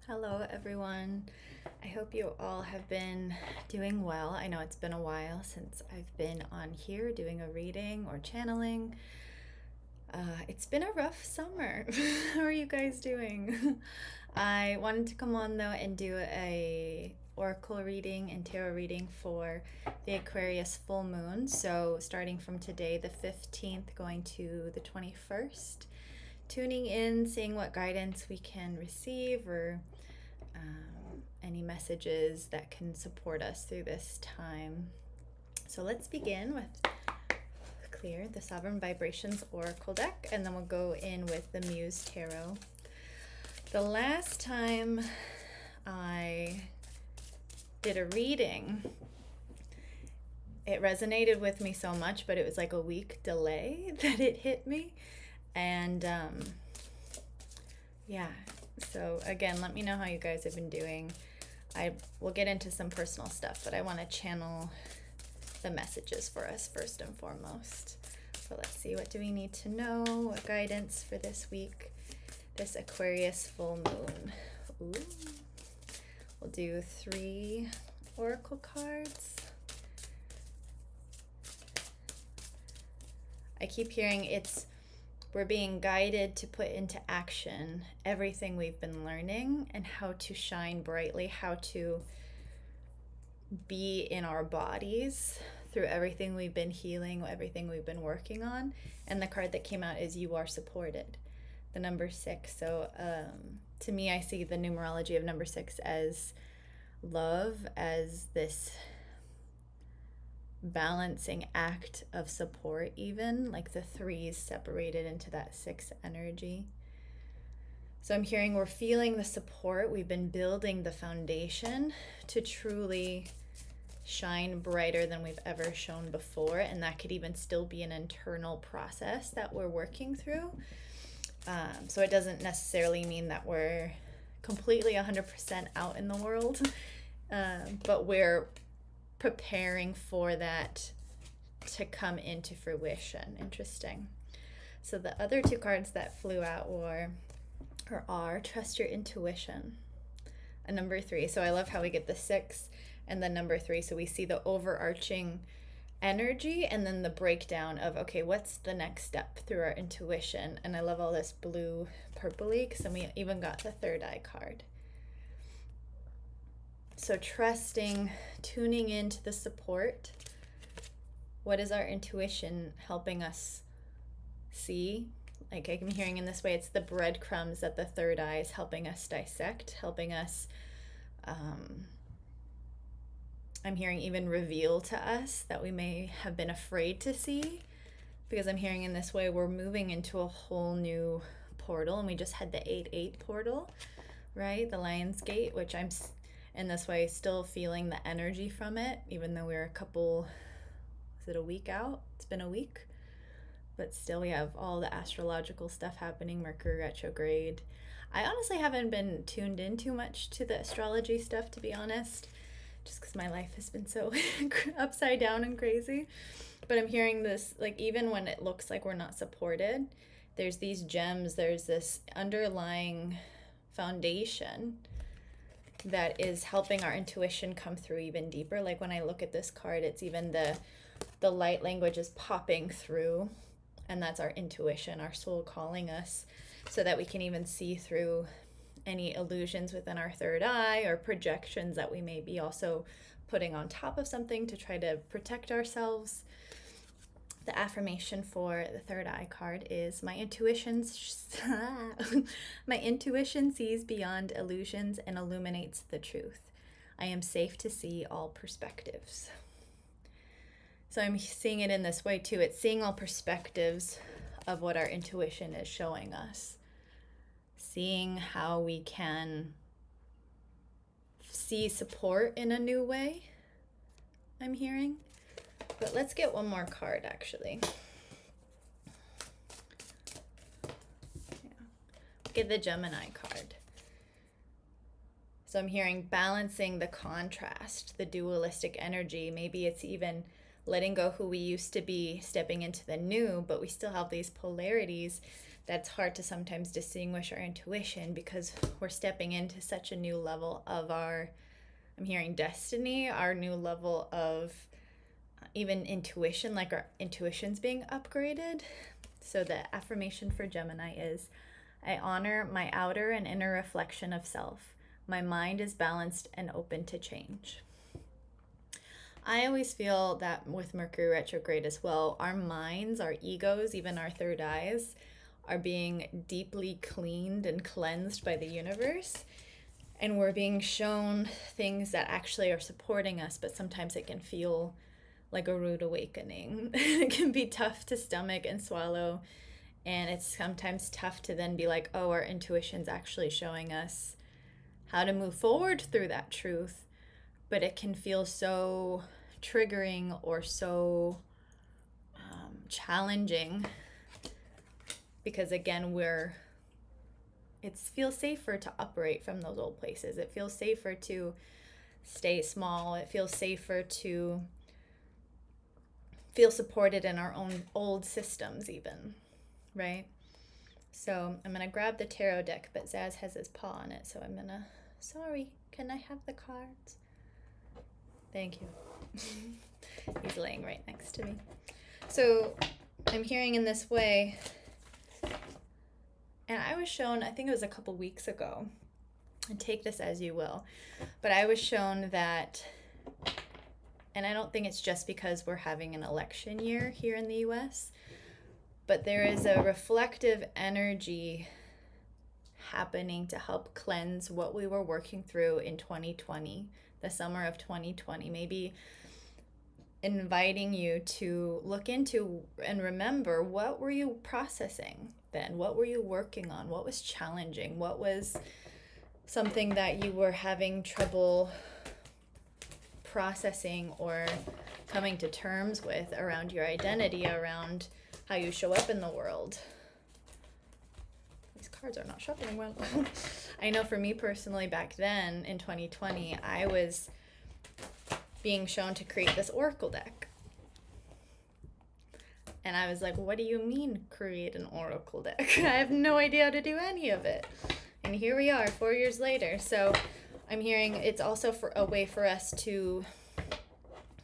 Hello everyone. I hope you all have been doing well. I know it's been a while since I've been on here doing a reading or channeling. It's been a rough summer. How are you guys doing? I wanted to come on though and do a oracle reading and tarot reading for the Aquarius full moon. So starting from today, the 15th, going to the 21st. Tuning in, seeing what guidance we can receive or any messages that can support us through this time. So let's begin with clear the Sovereign Vibrations Oracle deck, and then we'll go in with the Muse Tarot. The last time I did a reading, it resonated with me so much, but it was like a week delay that it hit me. And yeah, so again, let me know how you guys have been doing. I will get into some personal stuff, but I want to channel the messages for us first and foremost. So let's see, what do we need to know? What guidance for this week, this Aquarius full moon? Ooh. We'll do 3 oracle cards. I keep hearing we're being guided to put into action everything we've been learning and how to shine brightly, how to be in our bodies through everything we've been healing, everything we've been working on. And the card that came out is You Are Supported, the number 6. So to me, I see the numerology of number 6 as love, as this balancing act of support, even like the 3s separated into that 6 energy. So I'm hearing we're feeling the support. We've been building the foundation to truly shine brighter than we've ever shone before, and that could even still be an internal process that we're working through. So it doesn't necessarily mean that we're completely 100% out in the world, but we're preparing for that to come into fruition. Interesting. So the other 2 cards that flew out are Trust Your Intuition, a number 3. So I love how we get the 6 and the number 3. So we see the overarching energy and then the breakdown of, okay, what's the next step through our intuition? And I love all this blue purpley, because then we even got the 3rd eye card. So trusting, tuning into the support. What is our intuition helping us see? Like I'm hearing in this way, it's the breadcrumbs that the 3rd eye is helping us dissect, helping us, I'm hearing even reveal to us that we may have been afraid to see, because I'm hearing in this way we're moving into a whole new portal, and we just had the 8-8 portal, right? The Lion's Gate, which I'm in this way still feeling the energy from it, even though we're a week out? It's been a week, but still we have all the astrological stuff happening, Mercury retrograde. I honestly haven't been tuned in too much to the astrology stuff, to be honest, just because my life has been so upside down and crazy. But I'm hearing this, like, even when it looks like we're not supported, there's these gems, there's this underlying foundation that is helping our intuition come through even deeper. Like when I look at this card, it's even the light language is popping through, and that's our intuition, our soul calling us, so that we can even see through any illusions within our 3rd eye or projections that we may be also putting on top of something to try to protect ourselves. The affirmation for the 3rd eye card is my intuition sees beyond illusions and illuminates the truth. I am safe to see all perspectives. So I'm seeing it in this way too. It's seeing all perspectives of what our intuition is showing us. Seeing how we can see support in a new way, I'm hearing. But let's get one more card, actually. Yeah. Get the Gemini card. So I'm hearing balancing the contrast, the dualistic energy. Maybe it's even letting go who we used to be, stepping into the new, but we still have these polarities that's hard to sometimes distinguish our intuition because we're stepping into such a new level of our, I'm hearing destiny, our new level of even intuition, like our intuition's being upgraded. So the affirmation for Gemini is, I honor my outer and inner reflection of self. My mind is balanced and open to change. I always feel that with Mercury retrograde as well, our minds, our egos, even our third eyes are being deeply cleaned and cleansed by the universe. And we're being shown things that actually are supporting us, but sometimes it can feel like a rude awakening. It can be tough to stomach and swallow. And it's sometimes tough to then be like, oh, our intuition's actually showing us how to move forward through that truth. But it can feel so triggering or so challenging because, again, it feels safer to operate from those old places. It feels safer to stay small. It feels safer to feel supported in our own old systems even, right? So I'm going to grab the tarot deck, but Zaz has his paw on it, so I'm going to, sorry, can I have the cards? Thank you. He's laying right next to me. So I'm hearing in this way, and I was shown, I think it was a couple weeks ago, and take this as you will, but I was shown that, and I don't think it's just because we're having an election year here in the US, but there is a reflective energy happening to help cleanse what we were working through in 2020, the summer of 2020, maybe inviting you to look into and remember, what were you processing then? What were you working on? What was challenging? What was something that you were having trouble processing or coming to terms with around your identity, around how you show up in the world? These cards are not shuffling well. I know for me personally, back then in 2020, I was being shown to create this oracle deck. And I was like, what do you mean create an oracle deck? I have no idea how to do any of it. And here we are 4 years later. So I'm hearing it's also for a way for us to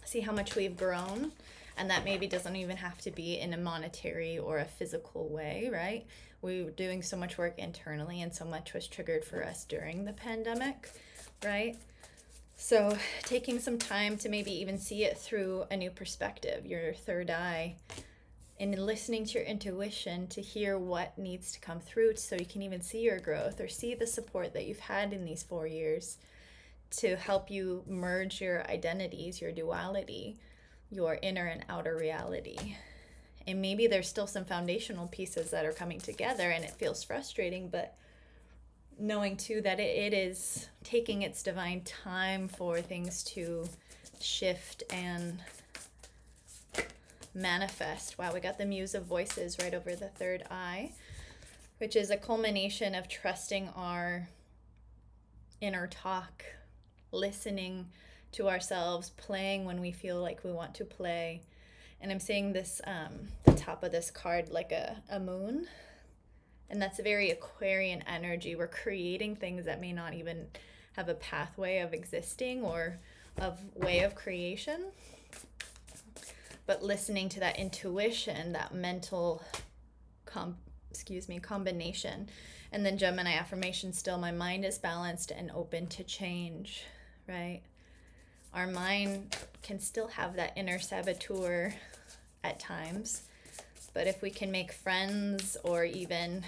see how much we've grown. And that maybe doesn't even have to be in a monetary or a physical way, right? We were doing so much work internally, and so much was triggered for us during the pandemic, right? So taking some time to maybe even see it through a new perspective, your third eye, and listening to your intuition to hear what needs to come through so you can even see your growth or see the support that you've had in these 4 years to help you merge your identities, your duality, your inner and outer reality. And maybe there's still some foundational pieces that are coming together and it feels frustrating, but knowing too that it is taking its divine time for things to shift and manifest. Wow, we got the Muse of Voices right over the third eye, which is a culmination of trusting our inner talk, listening to ourselves, playing when we feel like we want to play. And I'm seeing this, the top of this card, like a moon. And that's a very Aquarian energy. We're creating things that may not even have a pathway of existing or of way of creation. But listening to that intuition, that mental combination. And then Gemini affirmation still, my mind is balanced and open to change, right? Our mind can still have that inner saboteur at times, but if we can make friends or even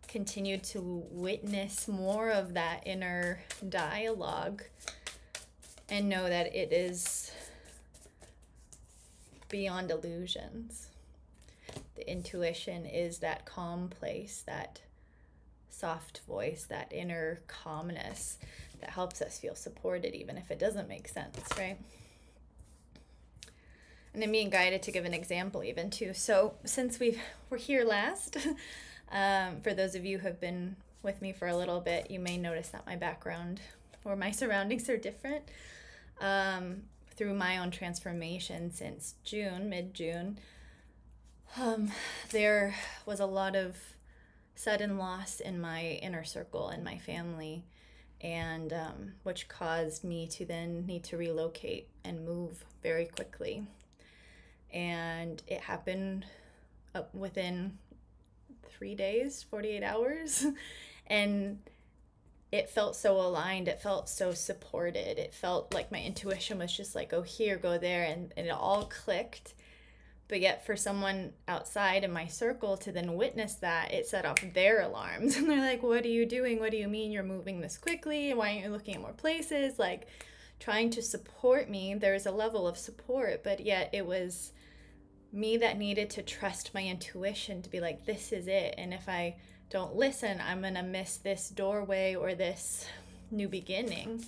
continue to witness more of that inner dialogue and know that it is beyond illusions. The intuition is that calm place, that soft voice, that inner calmness that helps us feel supported even if it doesn't make sense, right? And I'm being guided to give an example even too. So since we're here last, for those of you who have been with me for a little bit, you may notice that my background or my surroundings are different. Through my own transformation since June, mid-June, There was a lot of sudden loss in my inner circle and my family, and which caused me to then need to relocate and move very quickly. And it happened within 3 days, 48 hours. And it felt so aligned. It felt so supported. It felt like my intuition was just like, go here, go there. And it all clicked. But yet for someone outside in my circle to then witness that, it set off their alarms. And they're like, what are you doing? What do you mean you're moving this quickly? Why aren't you looking at more places? Like, trying to support me. There was a level of support, but yet it was me that needed to trust my intuition to be like, this is it. And if I don't listen, I'm going to miss this doorway or this new beginning.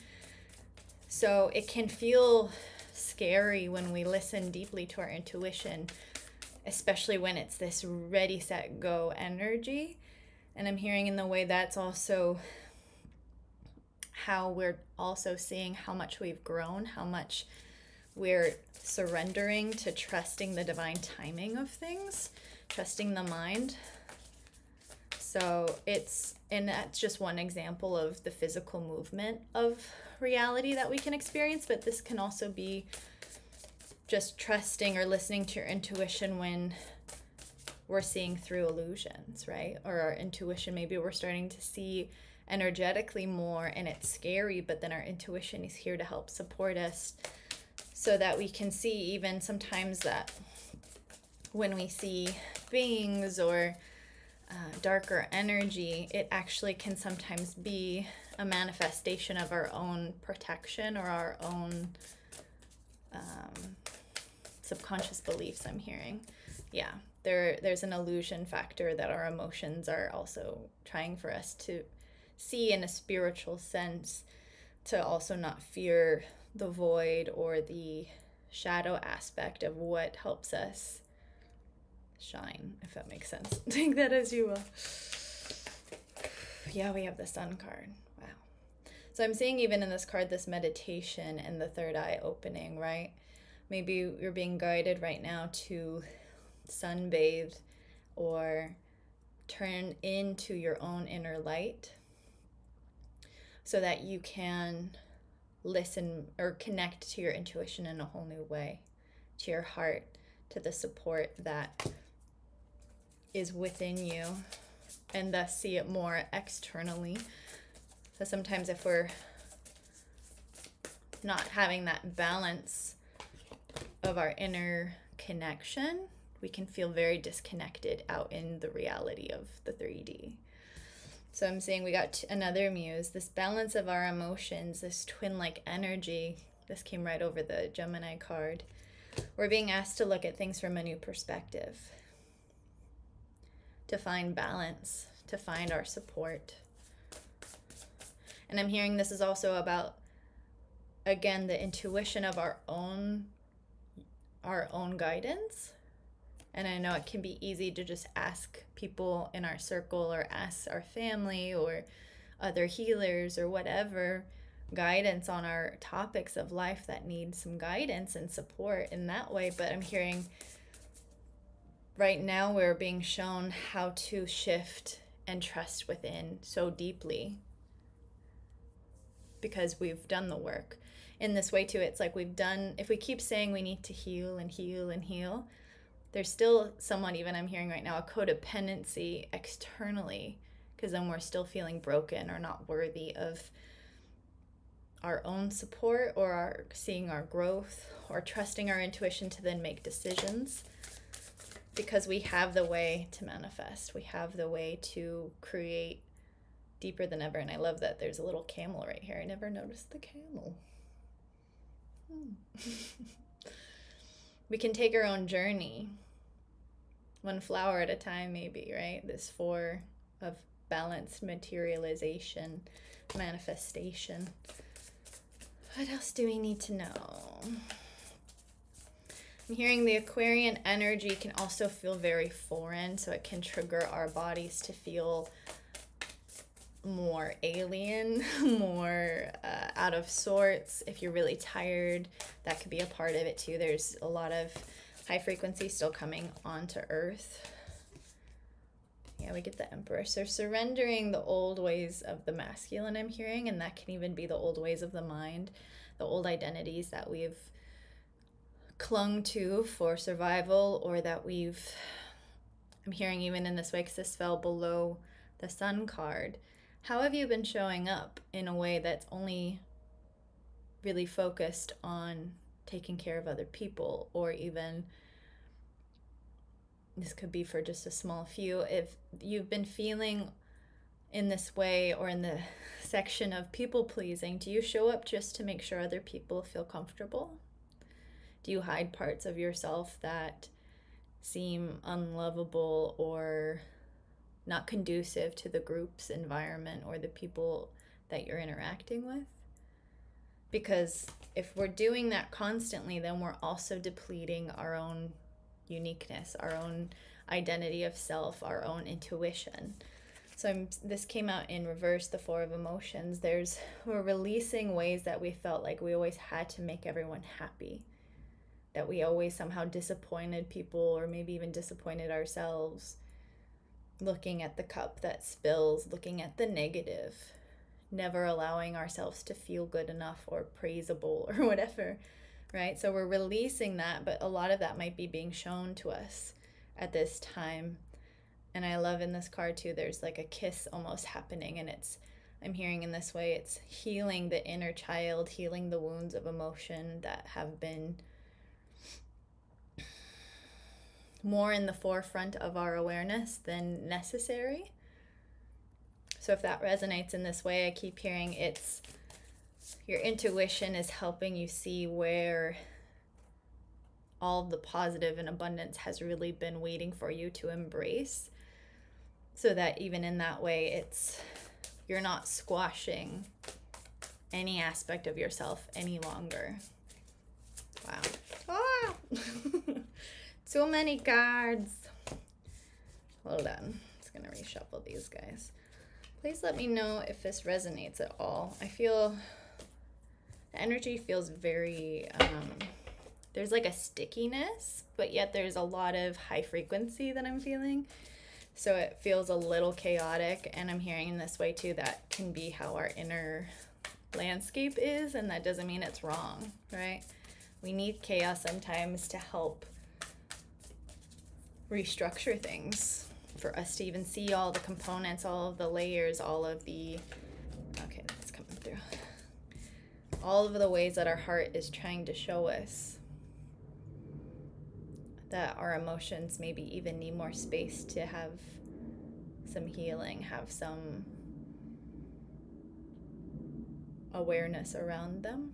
So it can feel scary when we listen deeply to our intuition, especially when it's this ready, set, go energy. And I'm hearing in the way that's also how we're also seeing how much we've grown, how much we're surrendering to trusting the divine timing of things, trusting the mind. So and that's just one example of the physical movement of reality that we can experience, but this can also be just trusting or listening to your intuition when we're seeing through illusions, right? Or our intuition, maybe we're starting to see energetically more and it's scary, but then our intuition is here to help support us so that we can see even sometimes that when we see beings or darker energy, it actually can sometimes be a manifestation of our own protection or our own subconscious beliefs, I'm hearing. Yeah, there's an illusion factor that our emotions are also trying for us to see in a spiritual sense, to also not fear the void or the shadow aspect of what helps us shine, if that makes sense. Take that as you will. Yeah, we have the Sun card. Wow. So I'm seeing even in this card, this meditation and the third eye opening, right? Maybe you're being guided right now to sunbathe or turn into your own inner light so that you can listen or connect to your intuition in a whole new way, to your heart, to the support that is within you, and thus see it more externally. So sometimes if we're not having that balance of our inner connection, we can feel very disconnected out in the reality of the 3D. So I'm saying we got another muse, this balance of our emotions, this twin-like energy. This came right over the Gemini card. We're being asked to look at things from a new perspective, to find balance, to find our support. And I'm hearing this is also about, again, the intuition of our own guidance. And I know it can be easy to just ask people in our circle or ask our family or other healers or whatever guidance on our topics of life that need some guidance and support in that way. But I'm hearing right now we're being shown how to shift and trust within so deeply because we've done the work. In this way too, it's like if we keep saying we need to heal and heal and heal, there's still somewhat, even I'm hearing right now, a codependency externally, because then we're still feeling broken or not worthy of our own support or seeing our growth or trusting our intuition to then make decisions, because we have the way to manifest. We have the way to create deeper than ever. And I love that there's a little camel right here. I never noticed the camel. We can take our own journey, one flower at a time, maybe, right? This 4 of balanced materialization, manifestation. What else do we need to know? I'm hearing the Aquarian energy can also feel very foreign, so it can trigger our bodies to feel more alien, more out of sorts. If you're really tired, that could be a part of it too. There's a lot of high frequency still coming onto earth. Yeah, we get the Emperor. So surrendering the old ways of the masculine, I'm hearing, and that can even be the old ways of the mind, the old identities that we've clung to for survival, or that I'm hearing even in this way, because this fell below the Sun card. How have you been showing up in a way that's only really focused on taking care of other people, or even, this could be for just a small few, if you've been feeling in this way, or in the section of people pleasing, do you show up just to make sure other people feel comfortable? Do you hide parts of yourself that seem unlovable or not conducive to the group's environment or the people that you're interacting with? Because if we're doing that constantly, then we're also depleting our own uniqueness, our own identity of self, our own intuition. So this came out in reverse, the Four of Emotions. We're releasing ways that we felt like we always had to make everyone happy, that we always somehow disappointed people, or maybe even disappointed ourselves. Looking at the cup that spills, looking at the negative, never allowing ourselves to feel good enough or praisable or whatever, right? So we're releasing that, but a lot of that might be being shown to us at this time. And I love in this card too, there's like a kiss almost happening, and I'm hearing in this way, it's healing the inner child, healing the wounds of emotion that have been more in the forefront of our awareness than necessary. So if that resonates in this way, I keep hearing it's your intuition is helping you see where all of the positive and abundance has really been waiting for you to embrace, so that even in that way, you're not squashing any aspect of yourself any longer. Wow. Ah! So many cards. Hold on. Just going to reshuffle these guys. Please let me know if this resonates at all. I feel the energy feels very, there's like a stickiness, but yet there's a lot of high frequency that I'm feeling. So it feels a little chaotic, and I'm hearing in this way too, that can be how our inner landscape is, and that doesn't mean it's wrong, right? We need chaos sometimes to help restructure things, for us to even see all the components, all of the layers, all of the, okay, that's coming through. All of the ways that our heart is trying to show us that our emotions maybe even need more space to have some healing, have some awareness around them,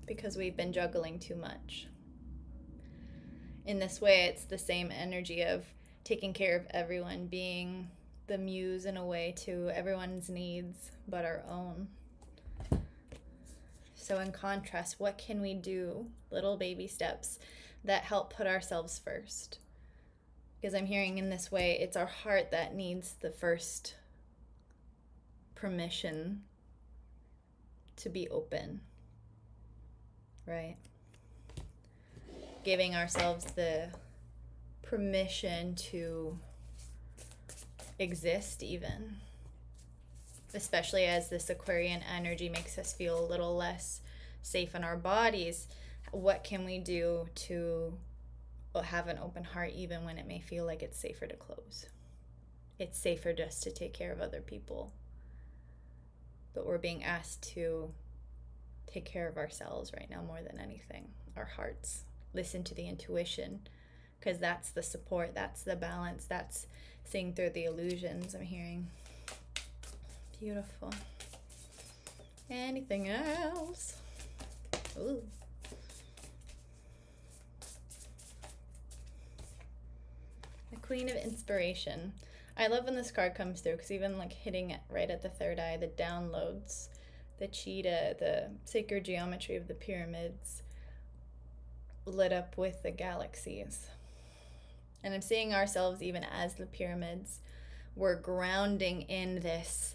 because we've been juggling too much. In this way, it's the same energy of taking care of everyone, being the muse in a way to everyone's needs but our own. So in contrast, what can we do? Little baby steps that help put ourselves first. Because I'm hearing in this way, it's our heart that needs the first permission to be open, right? Giving ourselves the permission to exist even. Especially as this Aquarian energy makes us feel a little less safe in our bodies. What can we do to have an open heart even when it may feel like it's safer to close? It's safer just to take care of other people. But we're being asked to take care of ourselves right now more than anything. Our hearts. Listen to the intuition, because that's the support, that's the balance, that's seeing through the illusions, I'm hearing. Beautiful. Anything else? Ooh. The Queen of Inspiration. I love when this card comes through, because even like hitting it right at the third eye, the downloads, the cheetah, the sacred geometry of the pyramids lit up with the galaxies. And I'm seeing ourselves even as the pyramids. We're grounding in this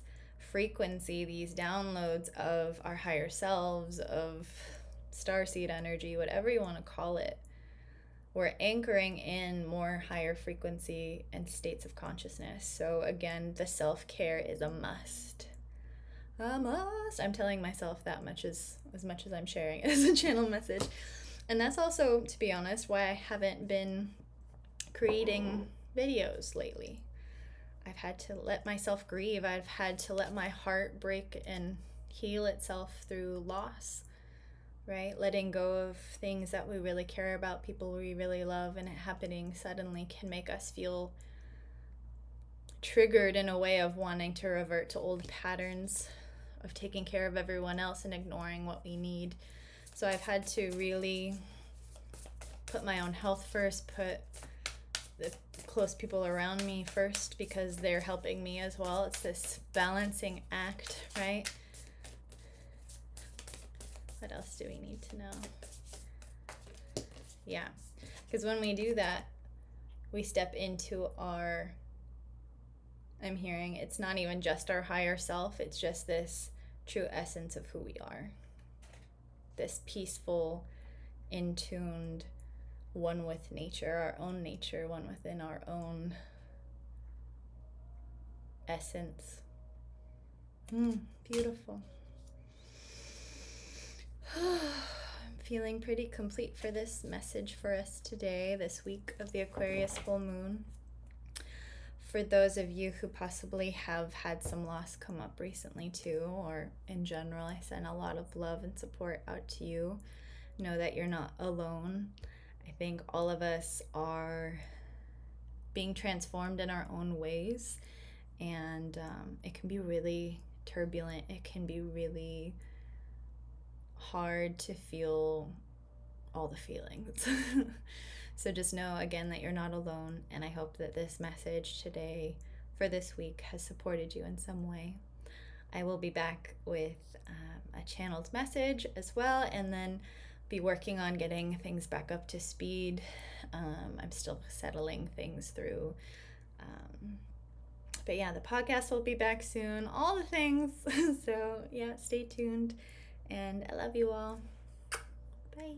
frequency, these downloads of our higher selves, of starseed energy, whatever you want to call it. We're anchoring in more higher frequency and states of consciousness. So again, the self-care is a must. A must. I'm telling myself that much as much as I'm sharing it as a channel message. And that's also, to be honest, why I haven't been creating videos lately. I've had to let myself grieve. I've had to let my heart break and heal itself through loss, right? Letting go of things that we really care about, people we really love, and it happening suddenly can make us feel triggered in a way of wanting to revert to old patterns of taking care of everyone else and ignoring what we need. So I've had to really put my own health first, put the close people around me first, because they're helping me as well. It's this balancing act, right? What else do we need to know? Yeah, because when we do that, we step into our, I'm hearing, it's not even just our higher self, it's just this true essence of who we are. This peaceful, in-tuned, one with nature, our own nature, one within our own essence. Beautiful. I'm feeling pretty complete for this message for us today, this week of the Aquarius full moon. For those of you who possibly have had some loss come up recently too, or in general, I send a lot of love and support out to you. Know that you're not alone. I think all of us are being transformed in our own ways, and it can be really turbulent. It can be really hard to feel all the feelings. So just know again that you're not alone, and I hope that this message today for this week has supported you in some way. I will be back with a channeled message as well, and then be working on getting things back up to speed. I'm still settling things through. But yeah, the podcast will be back soon. All the things. So yeah, stay tuned. And I love you all. Bye.